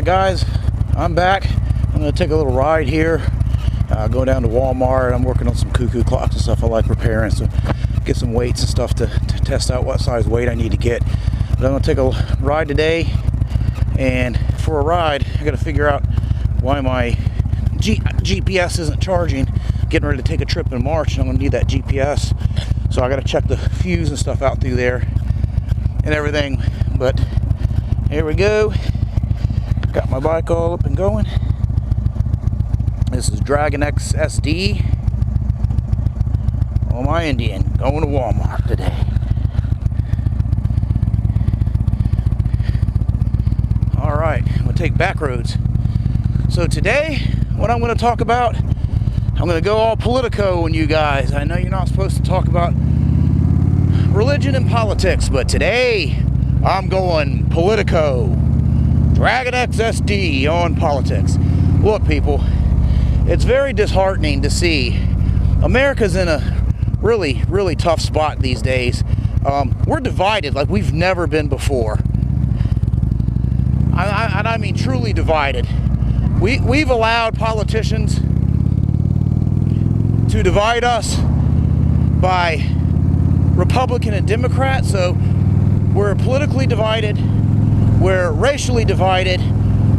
Alright guys, I'm back. I'm going to take a little ride here. Go down to Walmart. I'm working on some cuckoo clocks and stuff I like repairing, so get some weights and stuff to test out what size weight I need to get. But I'm going to take a ride today, and for a ride I got to figure out why my GPS isn't charging. Getting ready to take a trip in March, and I'm going to need that GPS, so I got to check the fuse and stuff out through there and everything. But here we go. Got my bike all up and going. This is Dragon X SD on my Indian, going to Walmart today. Alright, I'm going to take back roads. So today, what I'm going to talk about, I'm going to go all politico on you guys. I know you're not supposed to talk about religion and politics, but today, I'm going politico. Dragon X SD on politics. Look, people, it's very disheartening to see America's in a really, really tough spot these days. We're divided like we've never been before. I mean truly divided. We've allowed politicians to divide us by Republican and Democrat, so we're politically divided, we're racially divided,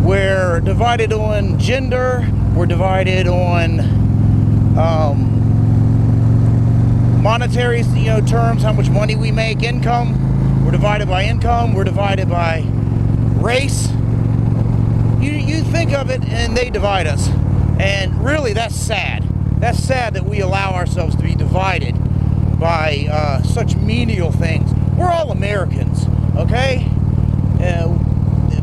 we're divided on gender, we're divided on monetary terms, how much money we make, income. We're divided by income, we're divided by race. You think of it and they divide us, and really that's sad. That's sad that we allow ourselves to be divided by such menial things. We're all Americans, okay?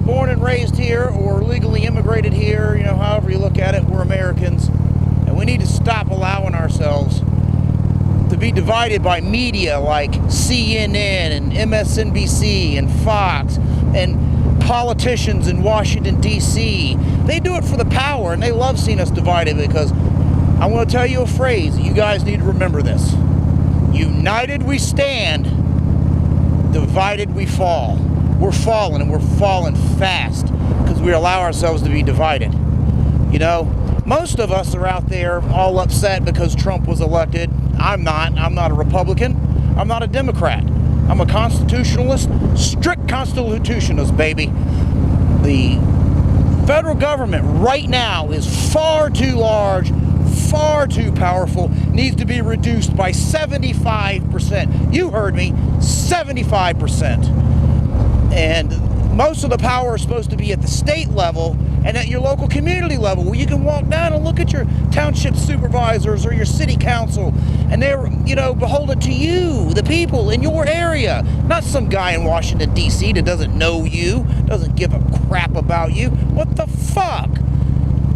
Born and raised here or legally immigrated here, however you look at it, we're Americans. And we need to stop allowing ourselves to be divided by media like CNN and MSNBC and Fox and politicians in Washington, D.C. They do it for the power, and they love seeing us divided, because I'm going to tell you a phrase. You guys need to remember this. United we stand, divided we fall. We're falling, and we're falling fast because we allow ourselves to be divided. Most of us are out there all upset because Trump was elected. I'm not. I'm not a Republican. I'm not a Democrat. I'm a constitutionalist, strict constitutionalist, baby. The federal government right now is far too large, far too powerful, needs to be reduced by 75%. You heard me, 75%. And most of the power is supposed to be at the state level and at your local community level, where you can walk down and look at your township supervisors or your city council, and they're, beholden to you, the people in your area, not some guy in Washington, D.C. that doesn't know you, doesn't give a crap about you. What the fuck?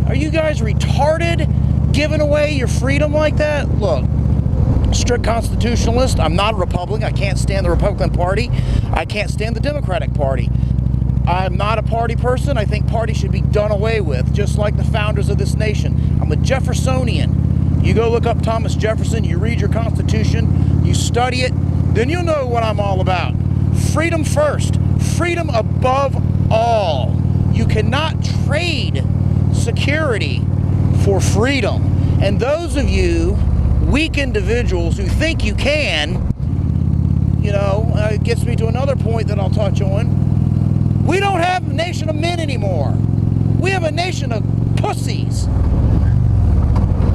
Are you guys retarded, giving away your freedom like that? Look, strict constitutionalist. I'm not a Republican. I can't stand the Republican Party. I can't stand the Democratic Party. I'm not a party person. I think parties should be done away with, just like the founders of this nation. I'm a Jeffersonian. You go look up Thomas Jefferson, you read your Constitution, you study it, then you'll know what I'm all about. Freedom first. Freedom above all. You cannot trade security for freedom. And those of you weak individuals who think you can, it gets me to another point that I'll touch on. We don't have a nation of men anymore. We have a nation of pussies.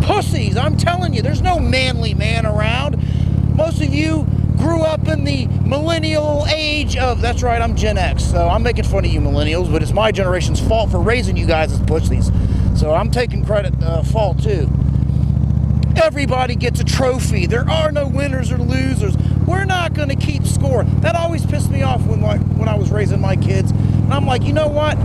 Pussies, I'm telling you, there's no manly man around. Most of you grew up in the millennial age of, that's right, I'm Gen X, so I'm making fun of you millennials, but it's my generation's fault for raising you guys as pussies. So I'm taking fault too. Everybody gets a trophy. There are no winners or losers. We're not going to keep score. That always pissed me off when I was raising my kids. And I'm like, you know what?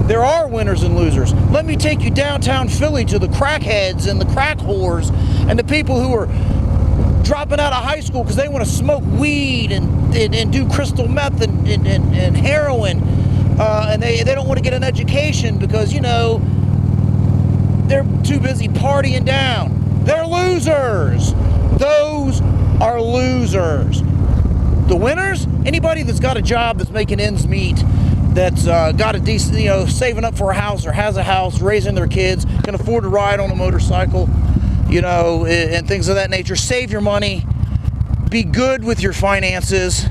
There are winners and losers. Let me take you downtown Philly to the crackheads and the crack whores and the people who are dropping out of high school because they want to smoke weed and do crystal meth and heroin. And they don't want to get an education because, they're too busy partying down. They're losers. Those are losers. The winners, anybody that's got a job that's making ends meet, that's got a decent, saving up for a house or has a house, raising their kids, can afford to ride on a motorcycle, and things of that nature. Save your money. Be good with your finances.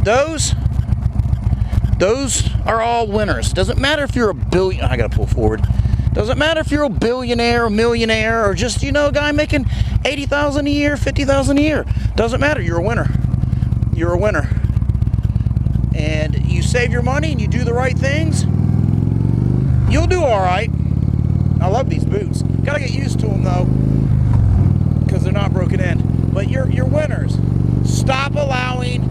Those are all winners. Doesn't matter if you're a billion. I gotta pull forward. Doesn't matter if you're a billionaire, a millionaire, or just a guy making $80,000 a year, $50,000 a year. Doesn't matter. You're a winner. You're a winner. And you save your money and you do the right things, you'll do all right. I love these boots. Gotta get used to them though, because they're not broken in. But you're winners. Stop allowing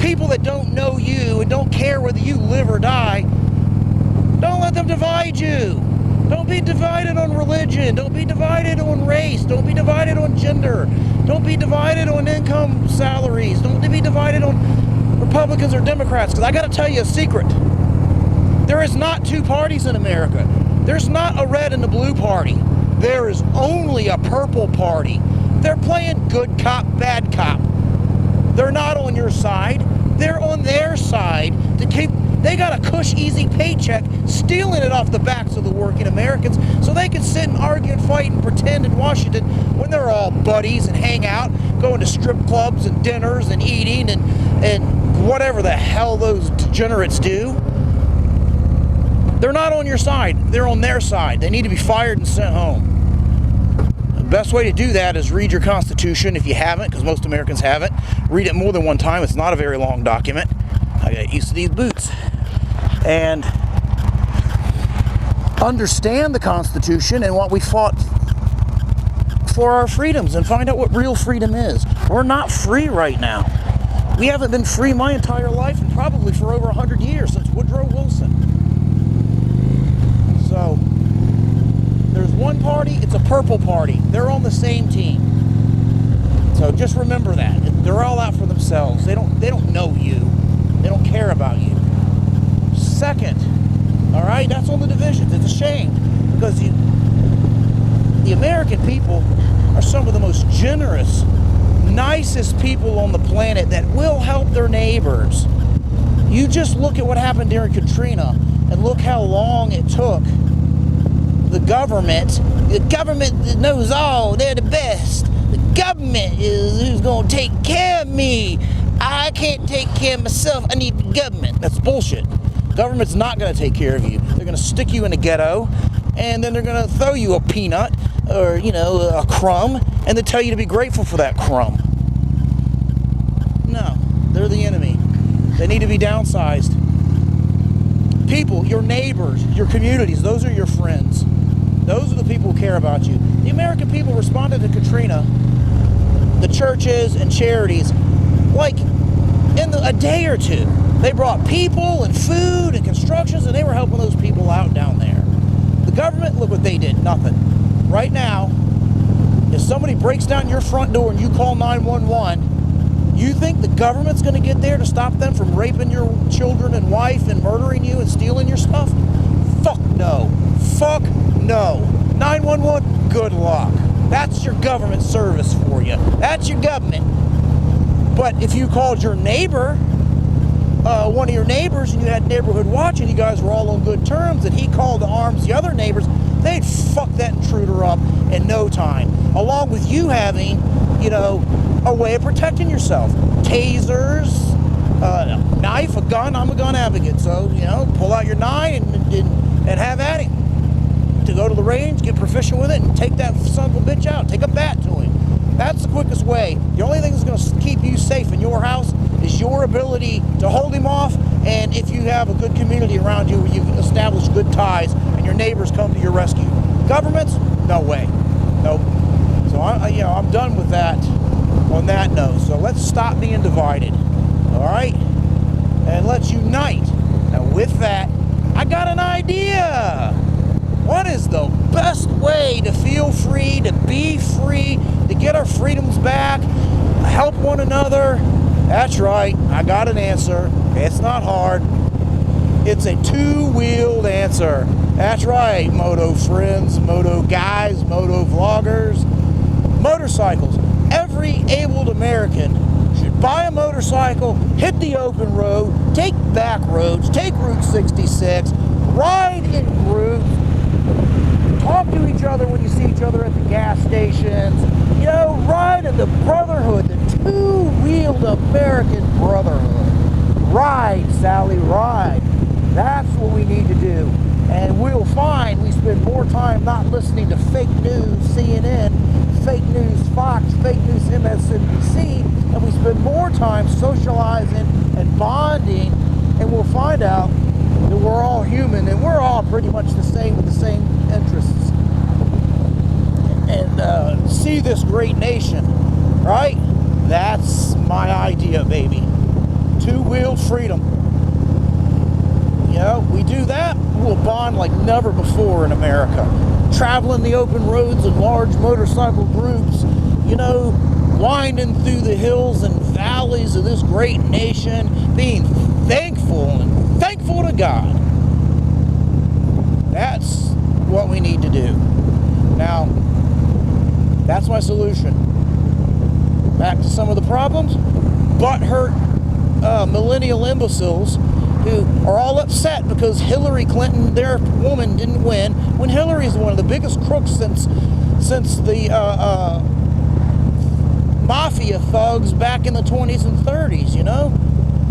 people that don't know you and don't care whether you live or die. Don't let them divide you. Don't be divided on religion. Don't be divided on race. Don't be divided on gender. Don't be divided on income salaries. Don't be divided on Republicans or Democrats. Because I got to tell you a secret. There is not two parties in America. There's not a red and a blue party. There is only a purple party. They're playing good cop, bad cop. They're not on your side. They're on their side to keep. They got a cush, easy paycheck, stealing it off the backs of the working Americans, so they can sit and argue and fight and pretend in Washington when they're all buddies and hang out, going to strip clubs and dinners and eating and whatever the hell those degenerates do. They're not on your side. They're on their side. They need to be fired and sent home. The best way to do that is read your Constitution if you haven't, because most Americans haven't. Read it more than one time. It's not a very long document. I got used to these boots. And understand the Constitution and what we fought for our freedoms, and find out what real freedom is. We're not free right now. We haven't been free my entire life, and probably for over 100 years, since Woodrow Wilson. So there's one party, it's a purple party. They're on the same team. So just remember that. They're all out for themselves. They don't know you. They don't care about you. Second, all right, that's on the divisions. It's a shame, because the American people are some of the most generous, nicest people on the planet that will help their neighbors. You just look at what happened during Katrina and look how long it took the government. The government knows all. They're the best. The government is who's going to take care of me. I can't take care of myself. I need the government. That's bullshit. Government's not going to take care of you. They're going to stick you in a ghetto, and then they're going to throw you a peanut or, a crumb, and they tell you to be grateful for that crumb. No, they're the enemy. They need to be downsized. People, your neighbors, your communities, those are your friends. Those are the people who care about you. The American people responded to Katrina, the churches and charities, like in a day or two. They brought people and food and constructions, and they were helping those people out down there. The government, look what they did, nothing. Right now, if somebody breaks down your front door and you call 911, you think the government's going to get there to stop them from raping your children and wife and murdering you and stealing your stuff? Fuck no. Fuck no. 911, good luck. That's your government service for you. That's your government. But if you called your neighbor, one of your neighbors, and you had neighborhood watch, and you guys were all on good terms, and he called to arms the other neighbors, they'd fuck that intruder up in no time. Along with you having, a way of protecting yourself. Tasers, a knife, a gun. I'm a gun advocate, so, pull out your 9 and have at him. To go to the range, get proficient with it, and take that son of a bitch out. Take a bat to him. That's the quickest way. The only thing that's going to keep you safe in your house is your ability to hold him off, and if you have a good community around you where you've established good ties and your neighbors come to your rescue. Governments? No way. Nope. So I'm done with that on that note. So let's stop being divided. All right? And let's unite. Now with that, I got an idea. What is the best way to feel free, to be free, to get our freedoms back, help one another? That's right, I got an answer. It's not hard. It's a two-wheeled answer. That's right, moto friends, moto guys, moto vloggers. Motorcycles. Every abled American should buy a motorcycle, hit the open road, take back roads, take Route 66, ride in groups, talk to each other when you see each other at the gas stations, you know, ride in the brotherhood, the two-wheeled American brotherhood. Ride, Sally, ride. That's what we need to do. And we'll find we spend more time not listening to fake news, CNN, fake news, Fox, fake news, MSNBC, and we spend more time socializing and bonding, and we'll find out that we're all human and we're all pretty much the same with the same interests. And see this great nation, right? That's my idea, baby. Two-wheeled freedom. You know, we do that, we'll bond like never before in America. Traveling the open roads in large motorcycle groups, you know, winding through the hills and valleys of this great nation, being thankful to God. That's what we need to do. Now, that's my solution. Back to some of the problems. Butthurt millennial imbeciles who are all upset because Hillary Clinton, their woman, didn't win, when Hillary is one of the biggest crooks since the mafia thugs back in the 20s and 30s, you know?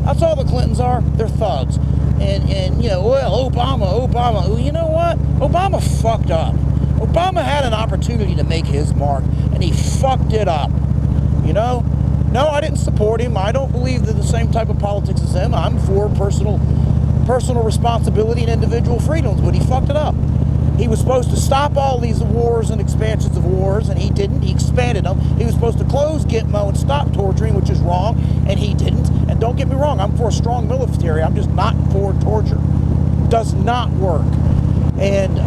That's all the Clintons are. They're thugs. And you know, well, Obama. You know what? Obama fucked up. Obama had an opportunity to make his mark, and he fucked it up. You know? No, I didn't support him. I don't believe in the same type of politics as him. I'm for personal responsibility and individual freedoms, but he fucked it up. He was supposed to stop all these wars and expansions of wars, and he didn't. He expanded them. He was supposed to close Gitmo and stop torturing, which is wrong, and he didn't. And don't get me wrong, I'm for a strong military. I'm just not for torture. Does not work. And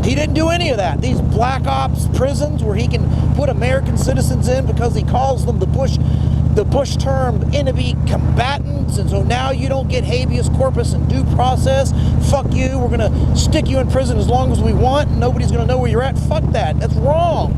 he didn't do any of that. These black ops prisons where he can put American citizens in because he calls them the Bush term enemy combatants, and so now you don't get habeas corpus and due process. Fuck you. We're going to stick you in prison as long as we want, and nobody's going to know where you're at. Fuck that. That's wrong.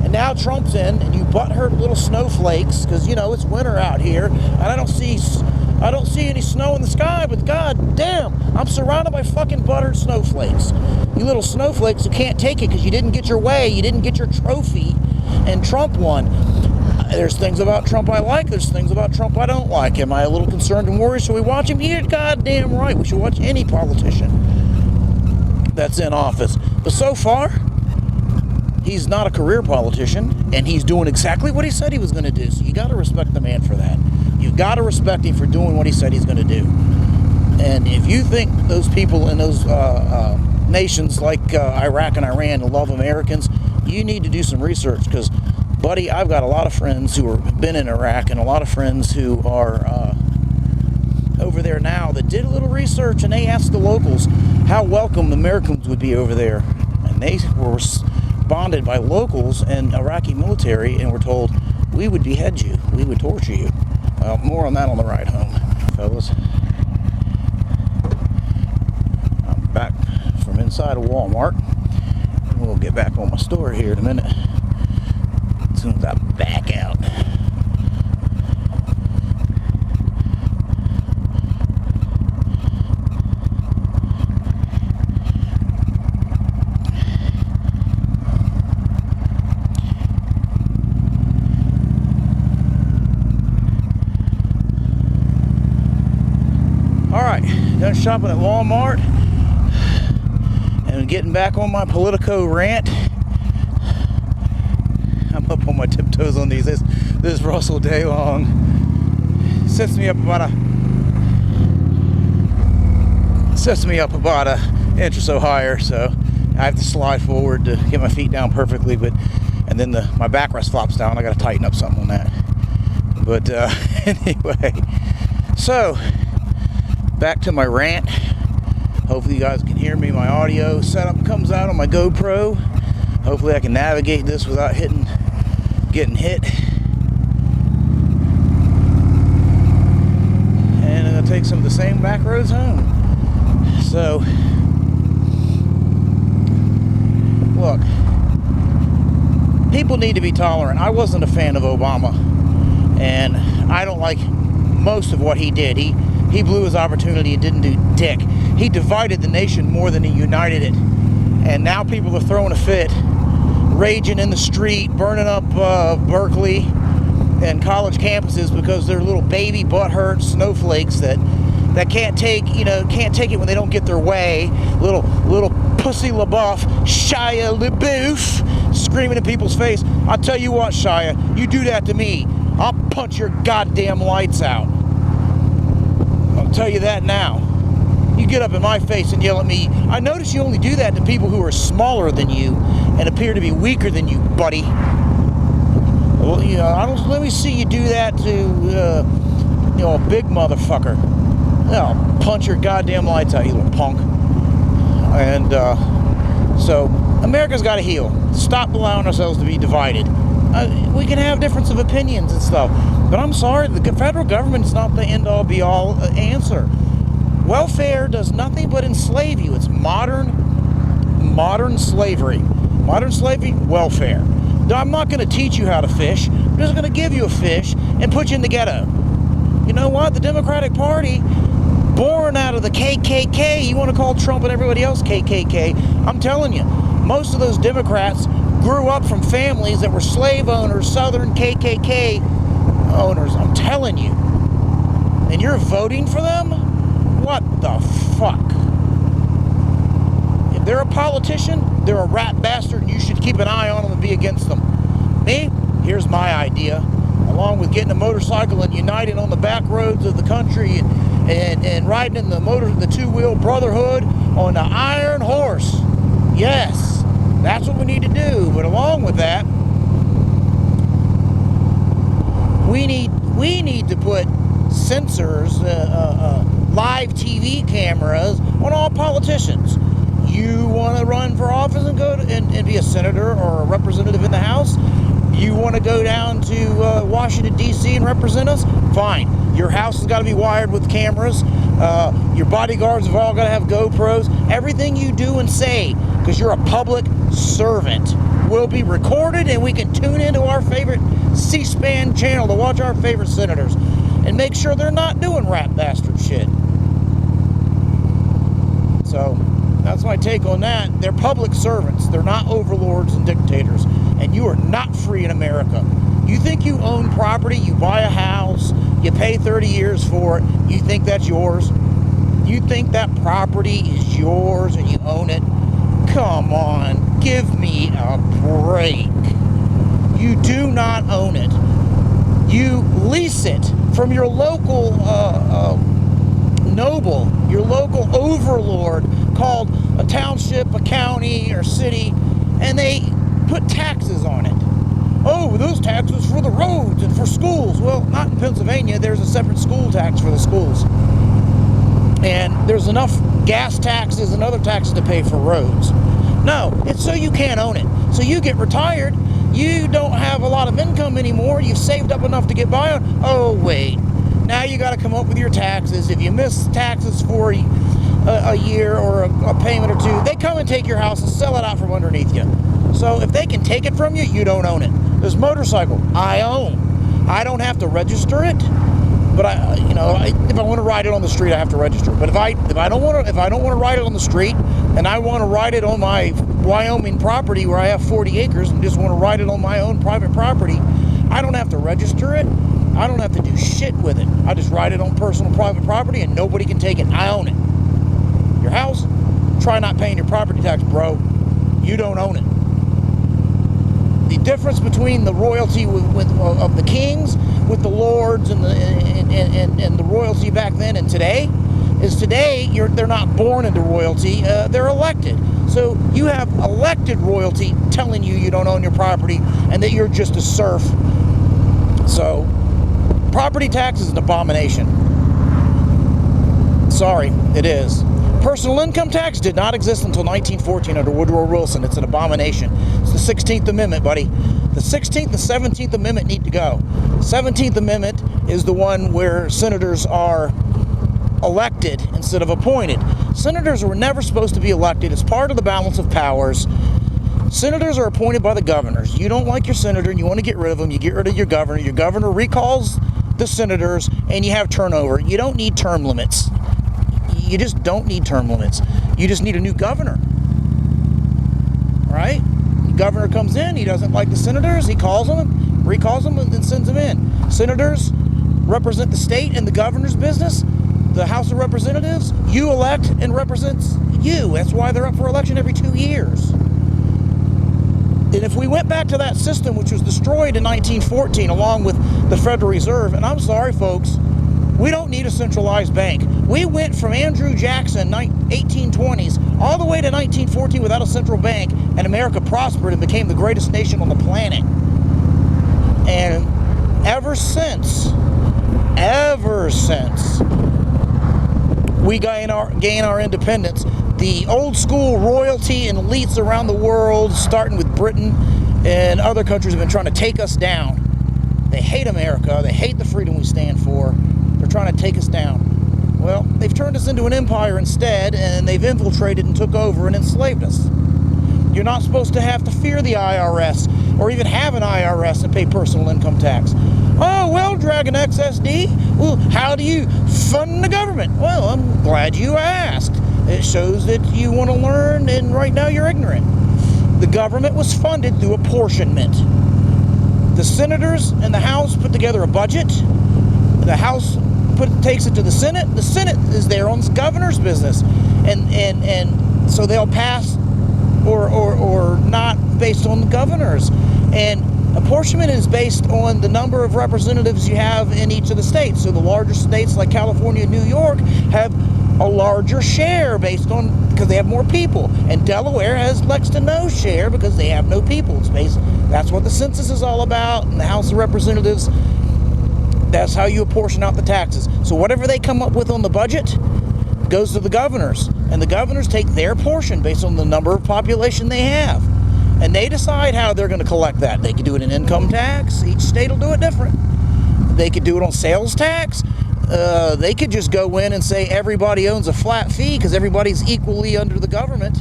And now Trump's in, and you butthurt little snowflakes, because, you know, it's winter out here, and I don't see any snow in the sky, but god damn, I'm surrounded by fucking buttered snowflakes. You little snowflakes who can't take it because you didn't get your way, you didn't get your trophy, and Trump won. There's things about Trump I like, there's things about Trump I don't like. Am I a little concerned and worried? Should we watch him? You're goddamn right. We should watch any politician that's in office. But so far, he's not a career politician, and he's doing exactly what he said he was going to do. So you got to respect the man for that. You've got to respect him for doing what he said he's going to do. And if you think those people in those nations like Iraq and Iran love Americans, you need to do some research, because, buddy, I've got a lot of friends who have been in Iraq and a lot of friends who are over there now that did a little research, and they asked the locals how welcome Americans would be over there. And they were bonded by locals and Iraqi military and were told, we would behead you, we would torture you. Well, more on that on the ride home, fellas. I'm back from inside of Walmart. We'll get back on my story here in a minute. As soon as I back out. Alright, done shopping at Walmart and getting back on my Politico rant. I'm up on my tiptoes on these. This Russell day long sets me up about an inch or so higher, so I have to slide forward to get my feet down perfectly, and then my backrest flops down. I got to tighten up something on that. But anyway, so back to my rant. Hopefully you guys can hear me. My audio setup comes out on my GoPro. Hopefully I can navigate this without getting hit. And I'm going to take some of the same back roads home. So, look, people need to be tolerant. I wasn't a fan of Obama. And I don't like most of what he did. He blew his opportunity and didn't do dick. He divided the nation more than he united it. And now people are throwing a fit, raging in the street, burning up Berkeley and college campuses because they're little baby butthurt snowflakes that can't take it when they don't get their way. Little pussy LaBeouf, Shia LaBeouf, screaming in people's face. I'll tell you what, Shia, you do that to me, I'll punch your goddamn lights out. I'll tell you that now. You get up in my face and yell at me. I notice you only do that to people who are smaller than you and appear to be weaker than you, buddy. Well, let me see you do that to, a big motherfucker. I'll punch your goddamn lights out, you little punk. And so America's got to heal. Stop allowing ourselves to be divided. We can have difference of opinions and stuff, but I'm sorry, the federal government is not the end-all be-all answer. Welfare does nothing but enslave you. It's modern slavery. Modern slavery, welfare. I'm not going to teach you how to fish. I'm just going to give you a fish and put you in the ghetto. You know what? The Democratic Party, born out of the KKK, you want to call Trump and everybody else KKK, I'm telling you, most of those Democrats grew up from families that were slave owners, Southern KKK owners. I'm telling you. And you're voting for them? What the fuck? If they're a politician, they're a rat bastard, and you should keep an eye on them and be against them. Me? Here's my idea. Along with getting a motorcycle and uniting on the back roads of the country and riding in the two-wheel brotherhood on the iron horse. Yes, that's what we need to do. But along with that, we need to put sensors, live TV cameras on all politicians. You want to run for office and go and be a senator or a representative in the House? You want to go down to Washington, D.C. and represent us? Fine. Your house has got to be wired with cameras. Your bodyguards have all got to have GoPros. Everything you do and say, because you're a public servant, will be recorded, and we can tune into our favorite C-SPAN channel to watch our favorite senators and make sure they're not doing rat bastard shit. So that's my take on that. They're public servants. They're not overlords and dictators. And you are not free in America. You think you own property, you buy a house, you pay 30 years for it, you think that's yours? You think that property is yours and you own it? Come on, give me a break. You do not own it. You lease it from your local noble, your local overlord called a township, a county, or city, and they put taxes on it. Oh, those taxes for the roads and for schools. Well, not in Pennsylvania. There's a separate school tax for the schools. And there's enough gas taxes and other taxes to pay for roads. No, it's so you can't own it. So you get retired, you don't have a lot of income anymore, you've saved up enough to get by on. Oh, wait. Now you got to come up with your taxes. If you miss taxes for a year or a payment or two, they come and take your house and sell it out from underneath you. So if they can take it from you, you don't own it. This motorcycle, I own. I don't have to register it, but if I want to ride it on the street, I have to register. But if I don't want to ride it on the street, and I want to ride it on my Wyoming property where I have 40 acres and just want to ride it on my own private property, I don't have to register it. I don't have to do shit with it. I just ride it on personal private property and nobody can take it. I own it. Your house, try not paying your property tax, bro. You don't own it. The difference between the royalty of the kings with the lords and the royalty back then and today is they're not born into royalty, they're elected. So you have elected royalty telling you don't own your property and that you're just a serf. So property tax is an abomination. Sorry, it is. Personal income tax did not exist until 1914 under Woodrow Wilson. It's an abomination. It's the 16th Amendment, buddy. The 16th and 17th Amendment need to go. The 17th Amendment is the one where senators are elected instead of appointed. Senators were never supposed to be elected. It's part of the balance of powers. Senators are appointed by the governors. You don't like your senator and you want to get rid of them, you get rid of your governor. Your governor recalls the senators and you have turnover. You don't need term limits. You just don't need term limits. You just need a new governor. Right? The governor comes in, he doesn't like the senators, he calls them, recalls them, and then sends them in. Senators represent the state and the governor's business. The House of Representatives, you elect and represents you. That's why they're up for election every 2 years. And if we went back to that system, which was destroyed in 1914 along with the Federal Reserve, and I'm sorry folks, we don't need a centralized bank. We went from Andrew Jackson, 1820s, all the way to 1914 without a central bank, and America prospered and became the greatest nation on the planet. And ever since we gain our independence, the old school royalty and elites around the world, starting with Britain and other countries, have been trying to take us down. They hate America. They hate the freedom we stand for. They're trying to take us down. Well, they've turned us into an empire instead, and they've infiltrated and took over and enslaved us. You're not supposed to have to fear the IRS or even have an IRS and pay personal income tax. Oh, well, Dragon XSD, well, how do you fund the government? Well, I'm glad you asked. It shows that you want to learn, and right now you're ignorant. The government was funded through apportionment. The senators and the House put together a budget. The House takes it to the Senate. The Senate is there on the governor's business. And so they'll pass or not based on the governors. And apportionment is based on the number of representatives you have in each of the states. So the larger states like California and New York have a larger share based on, because they have more people. And Delaware has next to no share because they have no people. That's what the census is all about. And the House of Representatives, that's how you apportion out the taxes. So whatever they come up with on the budget goes to the governors. And the governors take their portion based on the number of population they have. And they decide how they're going to collect that. They could do it in income tax. Each state will do it different. They could do it on sales tax. They could just go in and say everybody owns a flat fee because everybody's equally under the government.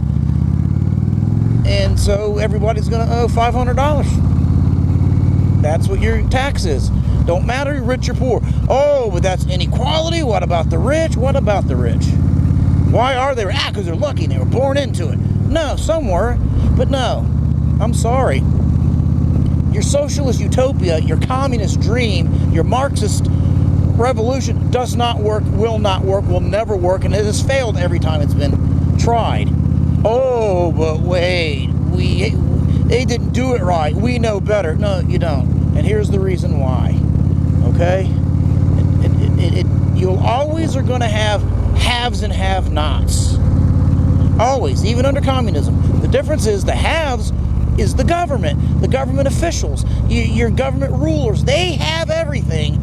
And so everybody's going to owe $500. That's what your tax is. Don't matter you're rich or poor. Oh, but that's inequality. What about the rich? What about the rich? Why are they? Because they're lucky. They were born into it. No, some were, but no. I'm sorry. Your socialist utopia, your communist dream, your Marxist revolution does not work, will never work, and it has failed every time it's been tried. Oh, but wait, they didn't do it right. We know better. No, you don't. And here's the reason why. Okay? You'll always are going to have haves and have-nots. Always, even under communism. The difference is the haves is the government officials, your government rulers. They have everything,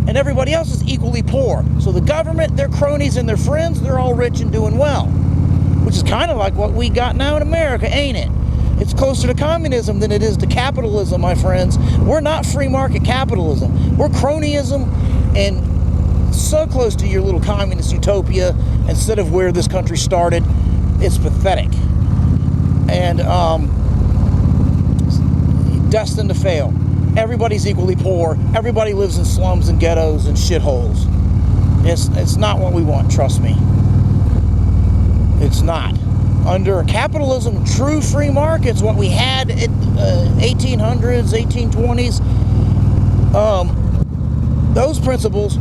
and everybody else is equally poor. So the government, their cronies and their friends, they're all rich and doing well. Which is kind of like what we got now in America, ain't it? It's closer to communism than it is to capitalism, my friends. We're not free market capitalism. We're cronyism, and so close to your little communist utopia instead of where this country started. It's pathetic. And destined to fail. Everybody's equally poor. Everybody lives in slums and ghettos and shitholes. It's not what we want, trust me. It's not. Under capitalism, true free markets, what we had in 1800s, 1820s, those principles,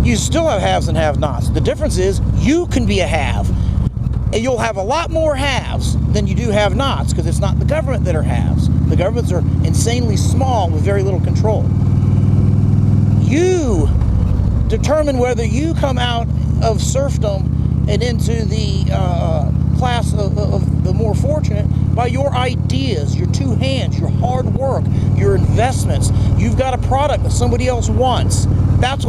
you still have haves and have-nots. The difference is you can be a have. And you'll have a lot more haves than you do have-nots, because it's not the government that are haves. The governments are insanely small with very little control. You determine whether you come out of serfdom and into the class of the more fortunate by your ideas, your two hands, your hard work, your investments. You've got a product that somebody else wants. That's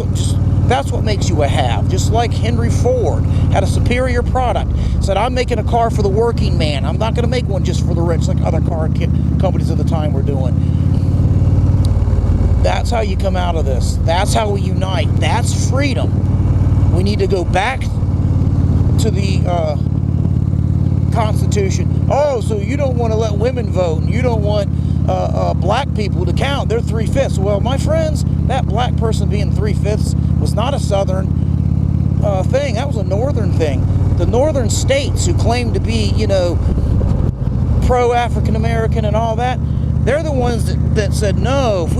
what makes you a have. Just like Henry Ford had a superior product. Said, I'm making a car for the working man. I'm not going to make one just for the rich like other car companies at the time were doing. That's how you come out of this. That's how we unite. That's freedom. We need to go back to the Constitution. Oh, so you don't want to let women vote, and you don't want black people to count. They're 3/5. Well, my friends, that black person being 3/5 was not a Southern thing. That was a Northern thing. The Northern states who claim to be, pro-African American and all that, they're the ones that said no. If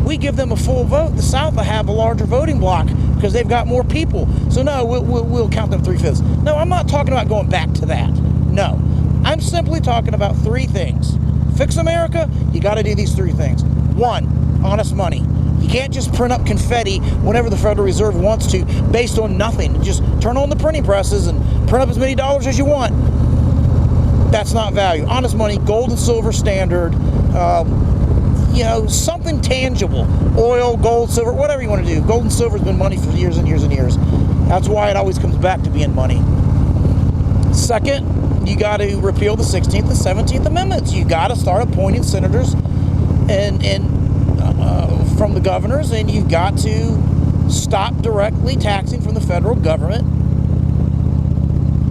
we give them a full vote, the South will have a larger voting bloc because they've got more people. So no, we'll count them 3/5. No, I'm not talking about going back to that. No, I'm simply talking about three things. Fix America, you got to do these three things. One, honest money. You can't just print up confetti whenever the Federal Reserve wants to, based on nothing. Just turn on the printing presses and print up as many dollars as you want. That's not value. Honest money, gold and silver standard, something tangible. Oil, gold, silver, whatever you want to do. Gold and silver has been money for years and years and years. That's why it always comes back to being money. Second, you got to repeal the 16th and 17th Amendments. You got to start appointing senators and from the governors, and you've got to stop directly taxing from the federal government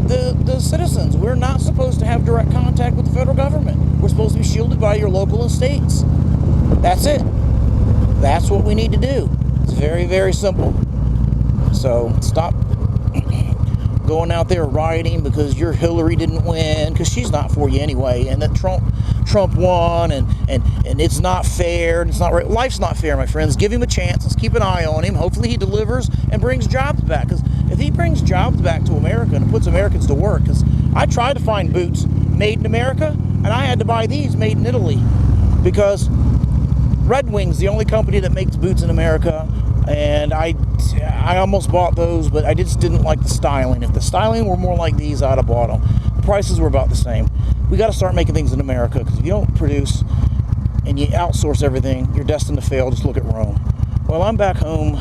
the citizens. We're not supposed to have direct contact with the federal government. We're supposed to be shielded by your local and states. That's it. That's what we need to do. It's very, very simple. So stop going out there rioting because your Hillary didn't win, because she's not for you anyway, and that Trump won, and it's not fair, and it's not right. Life's not fair, my friends. Give him a chance. Let's keep an eye on him. Hopefully he delivers and brings jobs back, because if he brings jobs back to America and puts Americans to work, because I tried to find boots made in America, and I had to buy these made in Italy, because Red Wing's the only company that makes boots in America, and I almost bought those, but I just didn't like the styling. If the styling were more like these, I'd have bought them. The prices were about the same. We got to start making things in America, because if you don't produce and you outsource everything, you're destined to fail. Just look at Rome. Well, I'm back home,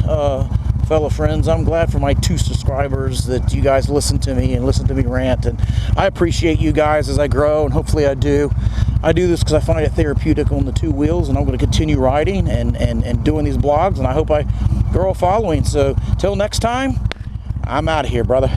fellow friends. I'm glad for my 2 subscribers that you guys listen to me and listen to me rant, and I appreciate you guys as I grow, and hopefully I do. I do this because I find it therapeutic on the 2 wheels, and I'm going to continue riding and doing these blogs, and I hope I grow a following. So till next time, I'm out of here, brother.